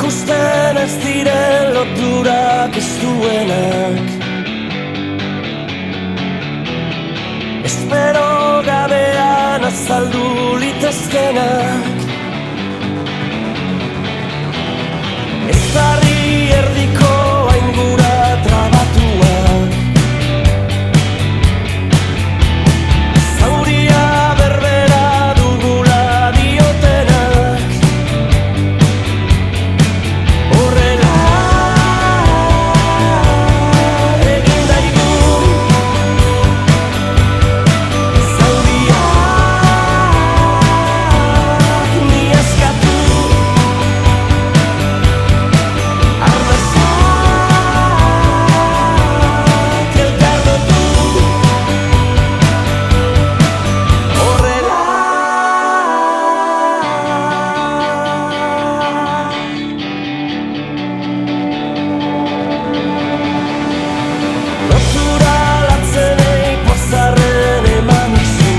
ikusten ez diren loturak ez duenak, espero gabean azaldu litezkenak. Ez darri erdiko aingura trabatuak, zauria berbera dugula diotenak. Horrela egin daigu zauriak miazkatu, arnazak elkardotu. Horrela lotura latzenei pozarren eman izu,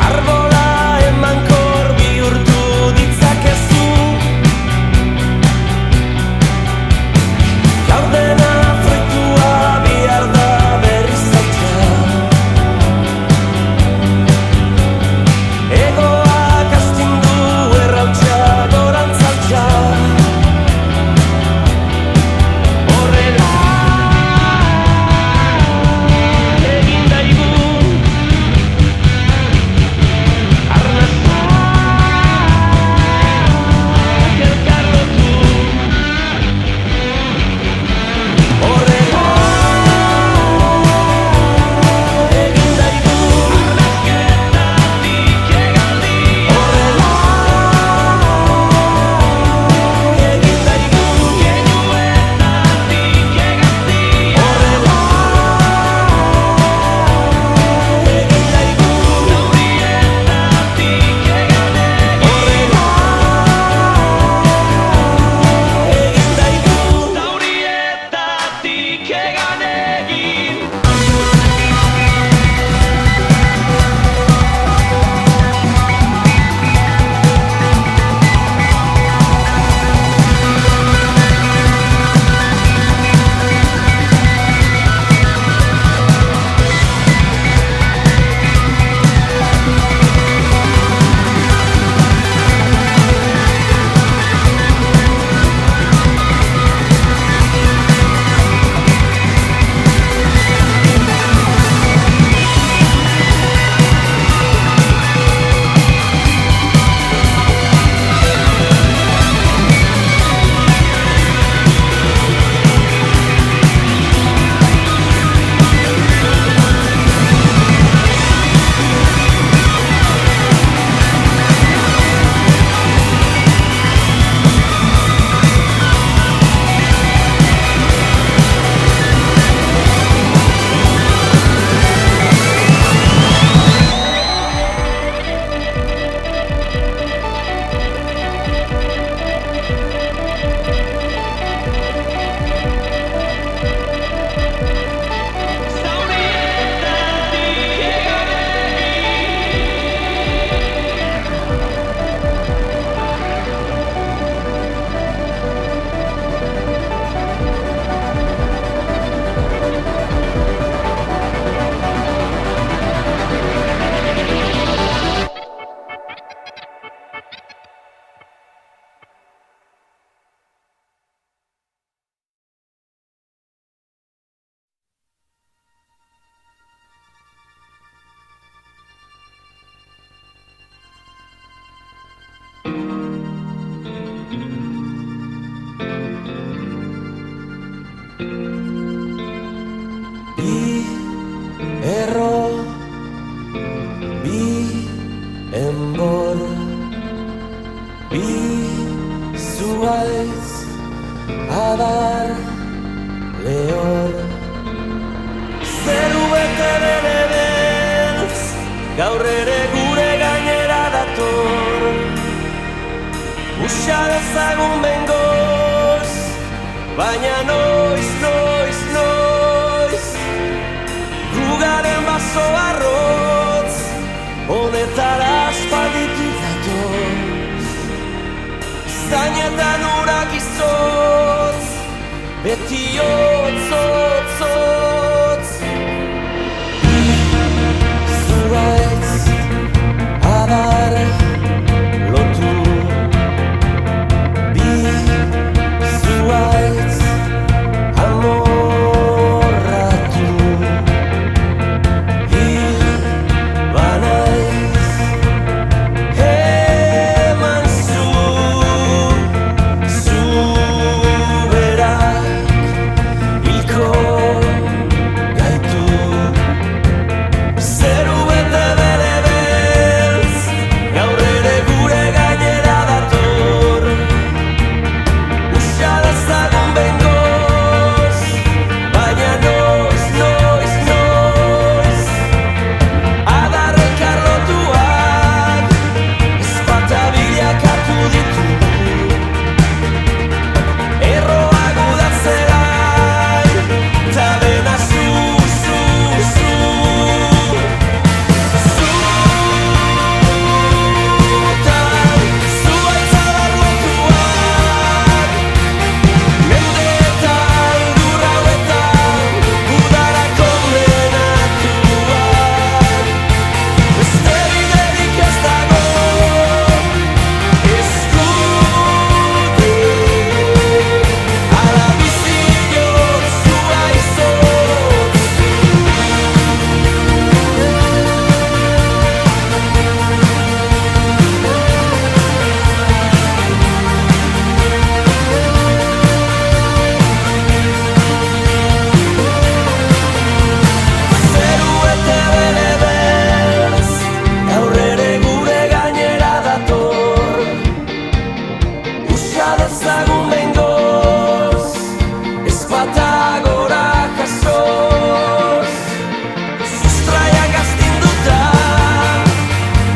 arbola emankor bihurtu ditzakezu. Gaur dena fruitua bihar da berriz altxa, egoak astindu errautsa gorantzaltxa. Horrela egin daigu arnazak elkarlotu. Horrela egin daigu arnazketatik egaldi. Horrela egin daigu keinuetatik egazti. Horrela egin daigu zaurietatik eganegi. Horrela egin daigu zaurietatik eganegi. Bi erro, bi enbor, bi zuhaitz, adar, lehor. Zeru bete bere beltz, gaur ere gure gainera dator. Usa dezagun bengoz, baina noiz, noiz, noiz. Gugaren baso arrotz, honetara aspalditik dator. hotz, hotz, hotz. Zuaitz adar lotu, bi zuaitz amorratu, hil banaiz eman zu berak hilko gaitu. Zeru bete bere beltz, gaur ere gure gainera dator. Usa dezagun behingoz, baina noiz, noiz, noiz. Adarrek arlotuak, ezpata bilakatu ditu. Erroak udatzerai, ta dena zu, zu, zu. Zutan, zuaitz adar lotuak, mendeetan, lur hauetan, udara kondenatuak. Beste biderik ez dago, eskutik, ala bizi bihotz, zuaizotz. Zeru bete bere beltz, gaur ere gure gainera dator. Usa dezagun behingoz, ezpata gora jasoz. Sustraiak astinduta,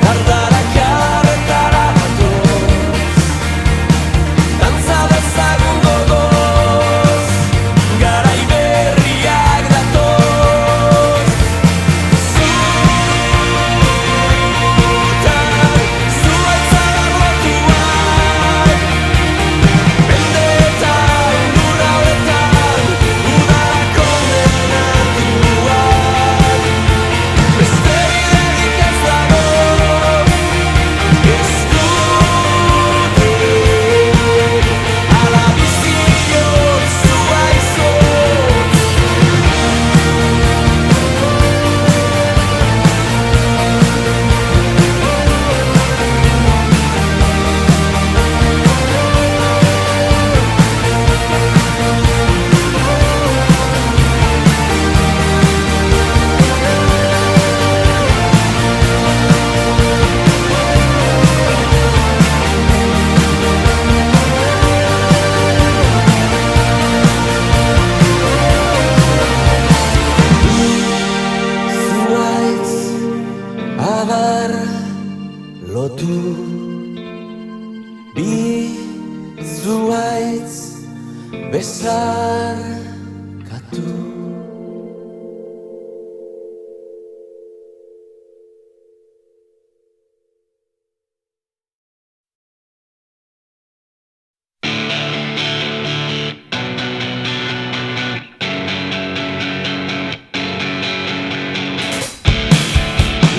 dardarak arretara batoz. Dantza dezagun gogoz, garai berriak datoz. Zutan, zuaitz adar lotuak, mendeetan, lur hauetan, udara kondenatuak. Beste biderik ez dago, eskutik, ala bizi bihotz, zuaizotz. Zuaitz adar lotu, bi zuaitz besarkatu.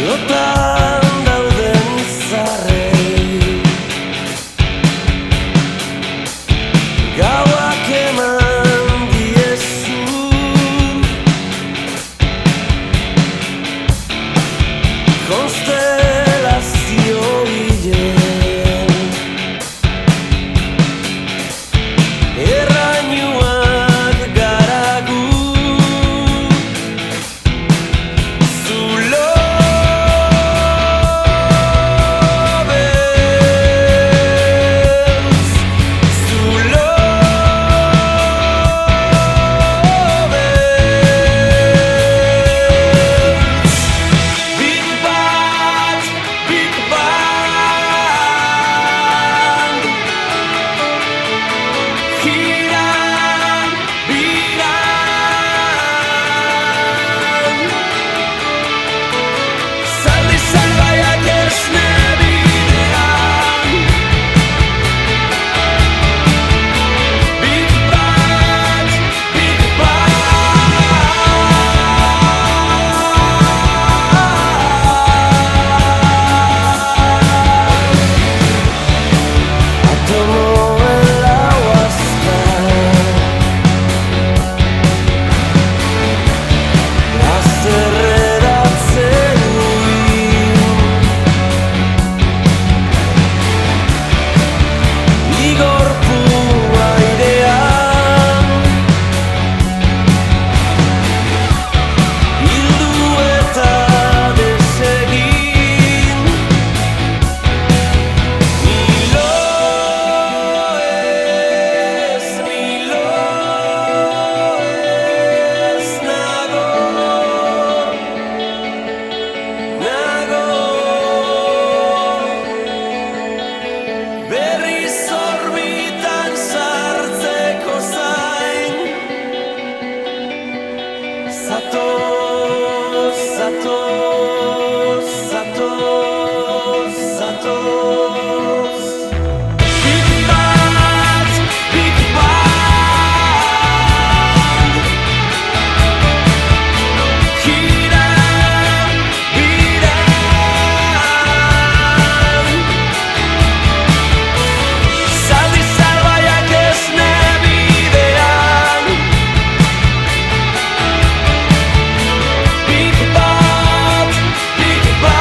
Lotan dauden izarrei, gauak eman diezu. Konstelazio hilen errainuak gara gu. Zulo beltz, big bang. zatoz Big Bang, Big Bang Giran, biran Zaldi salbaiak esne bidean Big Bang, Big Bang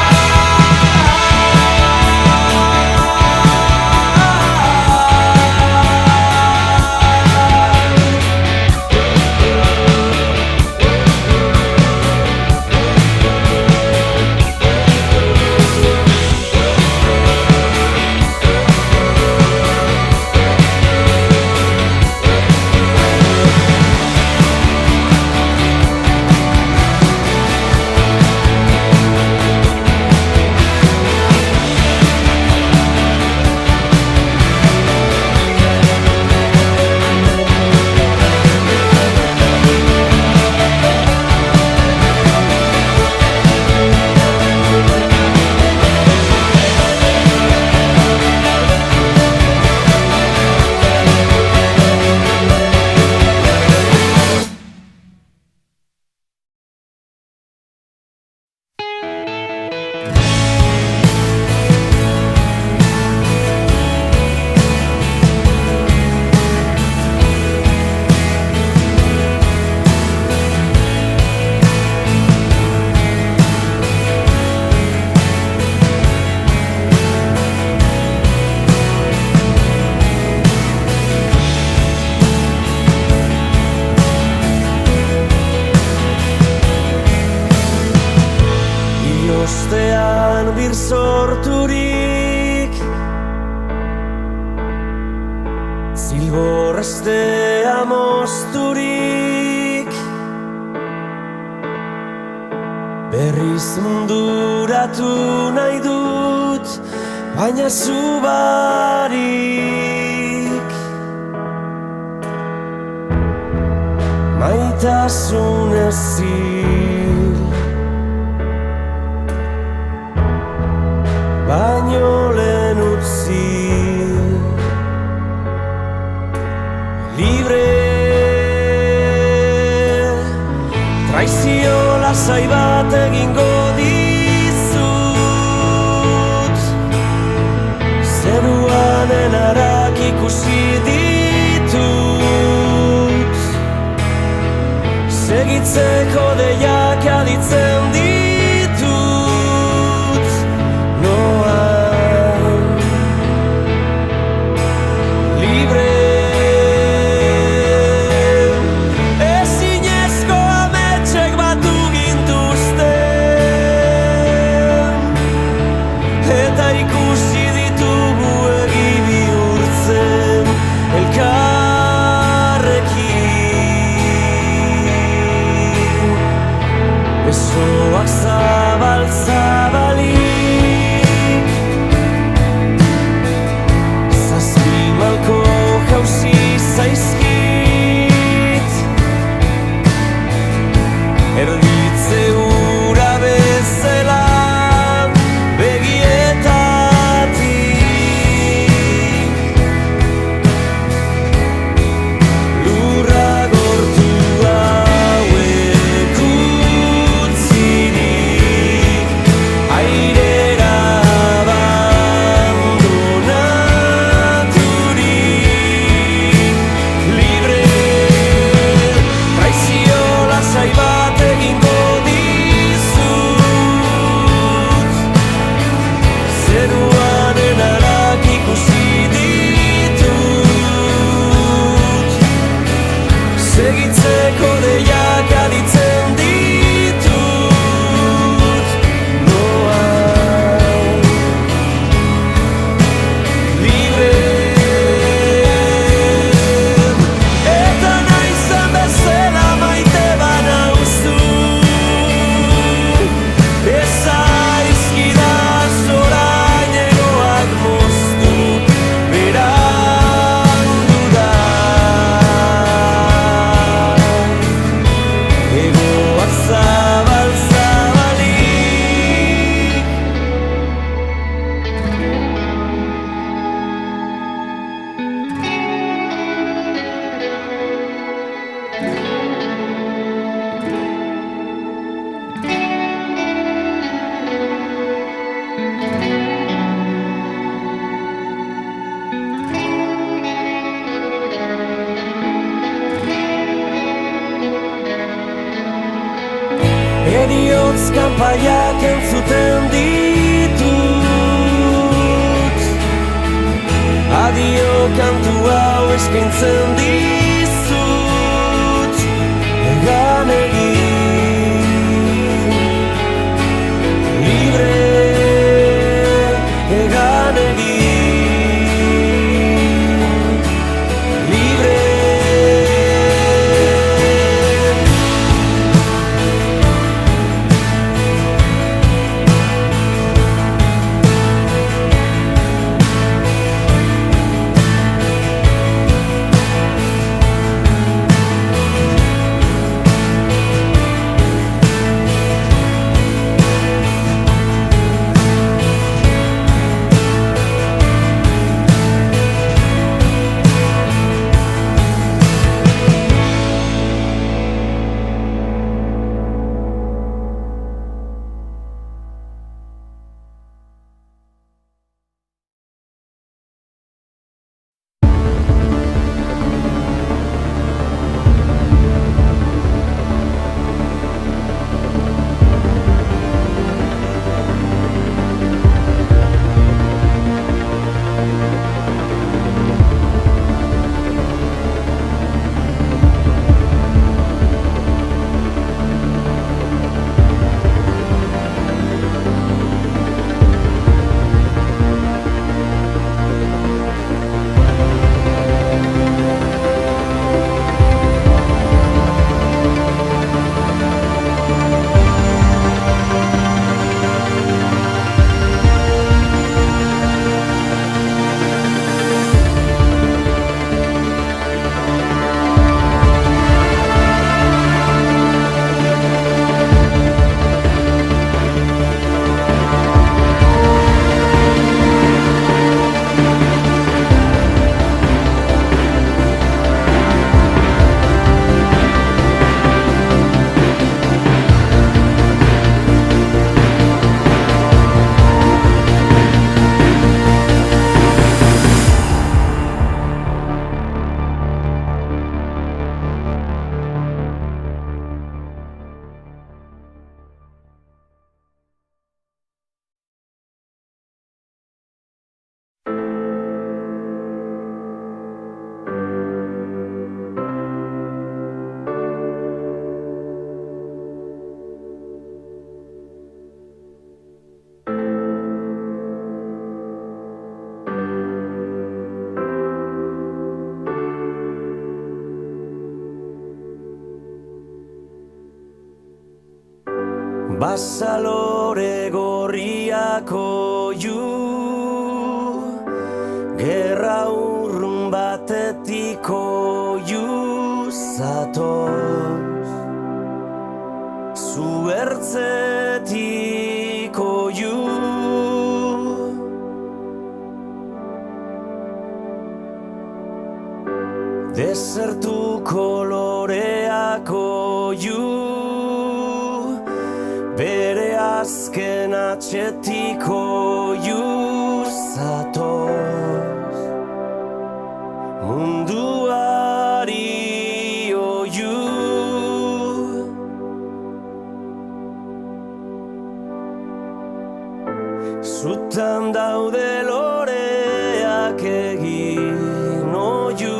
Ostean bir sorturik Zilborrestea mozturik Berriz munduratu nahi dut Baina zu barik Maitasun ezin Baino lehen utzi Libre Traizio lasai bat egingo dizut Zeruan enarak ikusi ditut Segitzeko deiak aditzen ditut Noan Libre Ezinezko ametsek batu gintuzten Eta ikusi ditugu egi bihurtzen Elkarrekin Besoak zabal-zabalik Zazpi malko jauzi zaizkit Erditze ura bezala begietatik Lurra gortu hauek utzirik epaiak entzuten ditut. Adio kantu hau eskaintzen dizut, egan egin libre, egan egin libre. Basalore gorriak oiu, gerra urrun batetik oiu zatoz, zuertzetik oiu. Desertu koloreak oiu, bere azken atxetik oiu zatoz, munduari oiu. Zutan daude loreak egin oiu,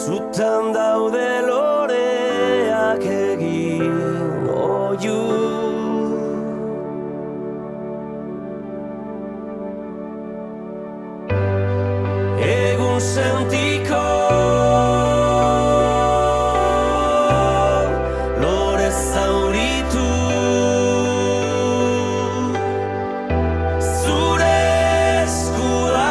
zutan daude loreak egin oiu. Egun sentiko lore zauritu, zure eskuak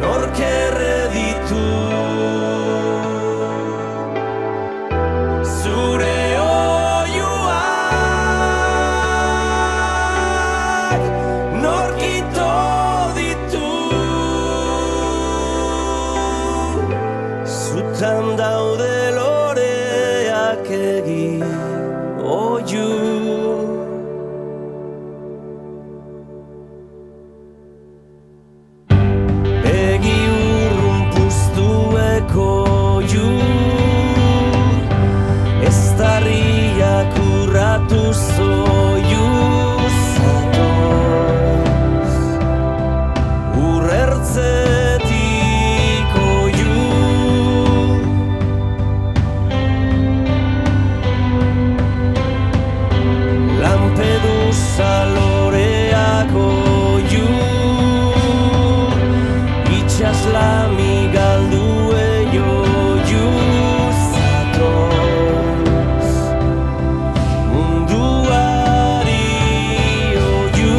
nork erreditu, zure oiuak nork ito ditu. Zutan daude loreak egin oiu. Begi zoiuz zatoz, urrertzetik oiu. Lampedusa loreak oiu, itxaslami galduei oiu zatoz, munduari oiu.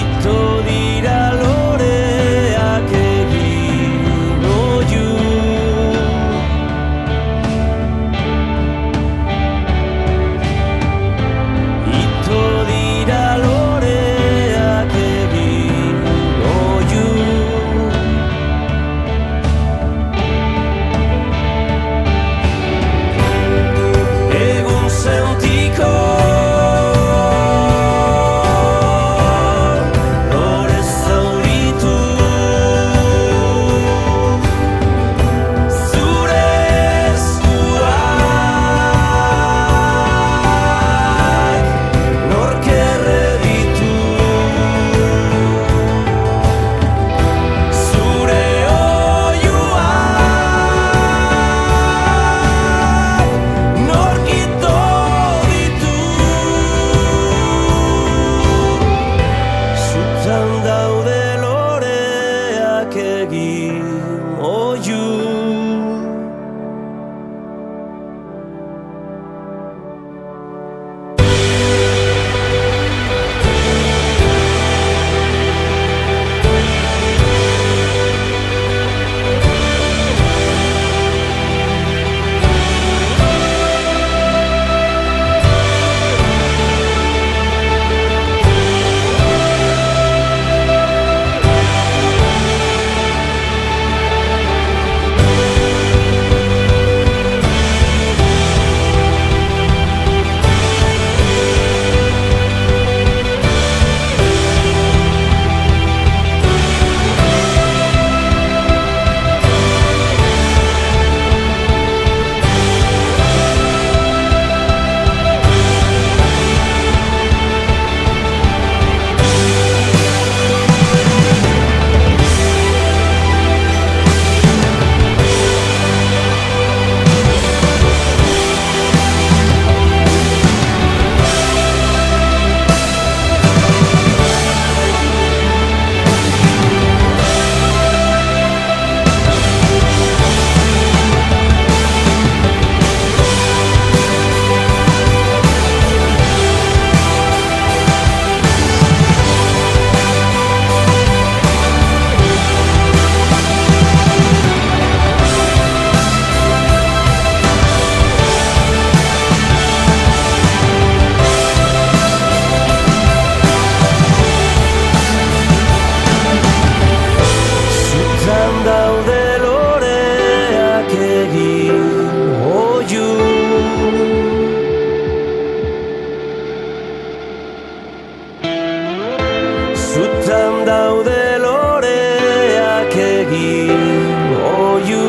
Ito dira loreak egin oiu, ito dira loreak egin oiu. Egun sentiko lore zauritu, zure eskuak nork erreditu, zure oiuak nork ito ditu. Zutan daude loreak egin oiu. Zutan daude loreak egin oiu. Zutan daude loreak egin oiu.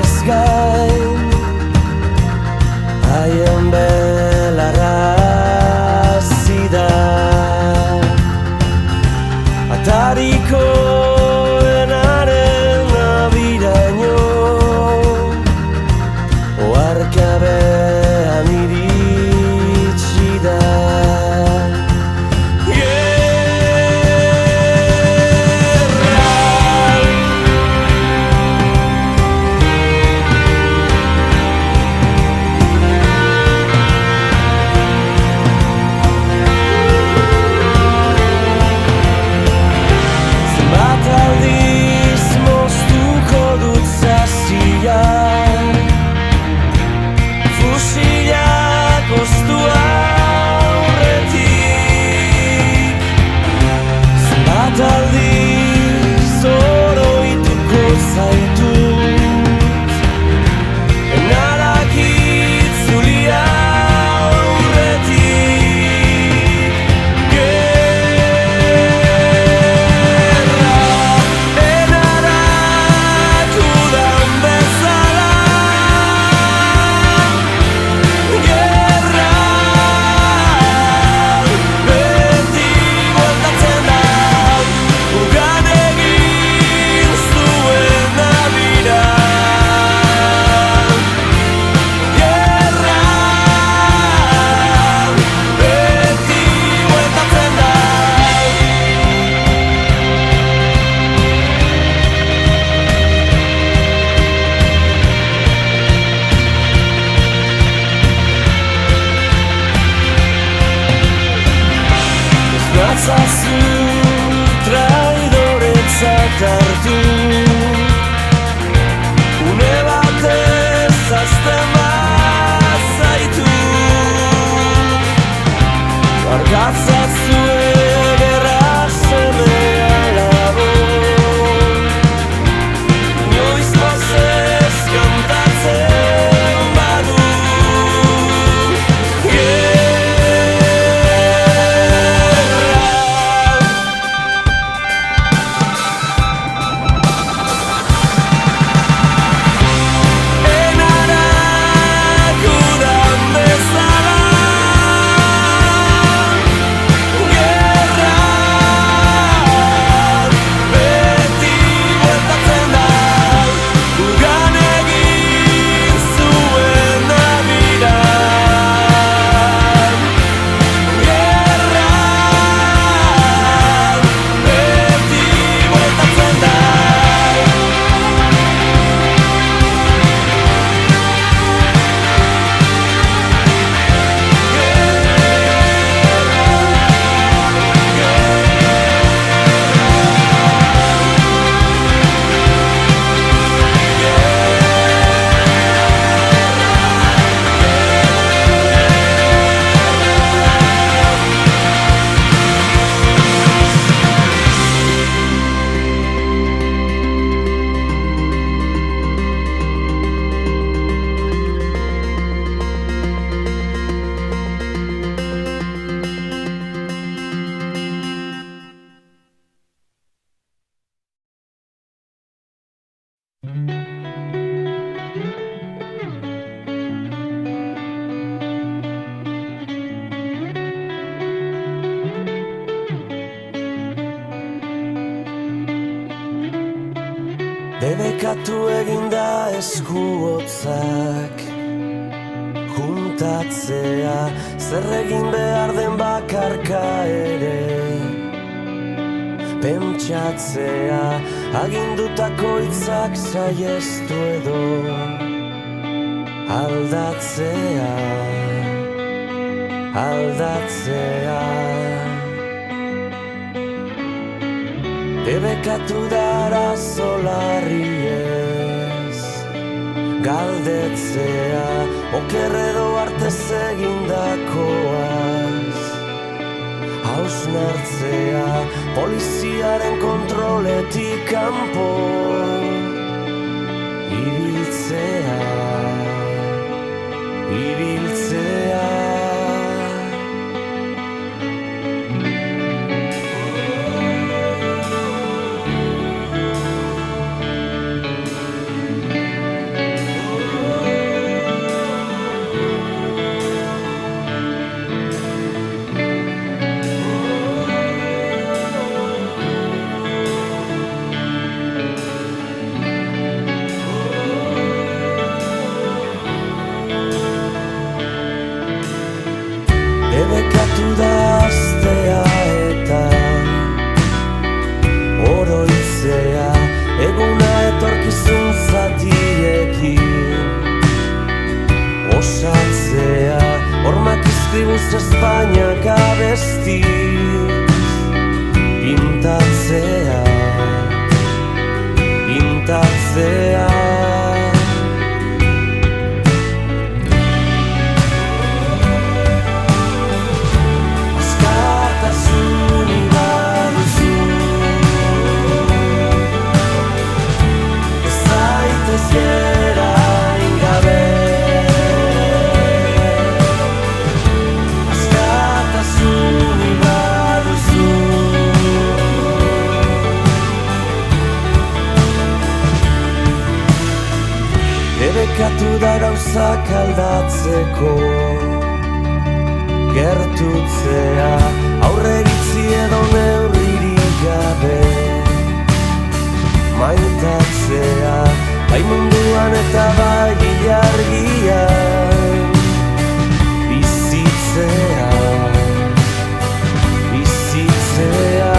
ez gain haien belarra zida atariko enaren abiraino oarkabean iritsi da hartu une batez hasten bazaitu barkatzazue gerra seme alabo inoiz pozez kantatzen badu Debekatu eginda eskuotzak juntatzea zer egin behar den bakarka ere pentsatzea agindutako hitzak saihestu edo aldatzea Debekatu dara zolarriez galdetzea okerredo artez egindakoaz hausnartzea poliziaren kontroletik kanpo ibiltzea Espainak abestiz pintatzea, pintatzea. Askatasunik baduzu, ez zaitez gera ingabe. Debekatu da gauzak aldatzeko, gertutzea, aurreritzi edo neurririk gabe, maitatzea, bai munduan eta bai ilargian, bizitzea, bizitzea.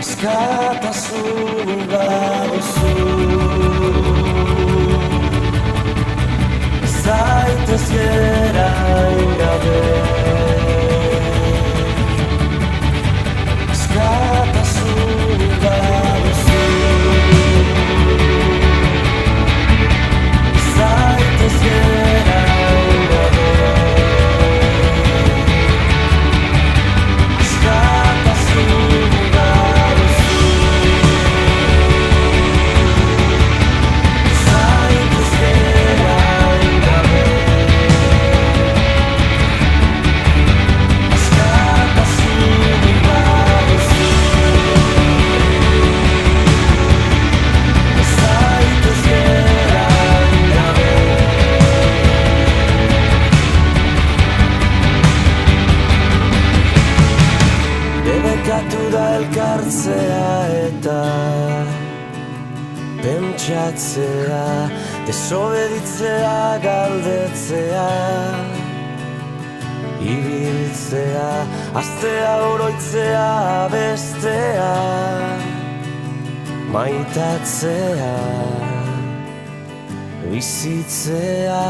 Askatasunik baduzu, ez zaitez gera ingabe. Askatasunik baduzu, ez zaitez gera ingabe. Askatasunik da elkartzea eta pentsatzea, desobeditzea, galdetzea, ibiltzea, astea, oroitzea, bestea, maitatzea, bizitzea.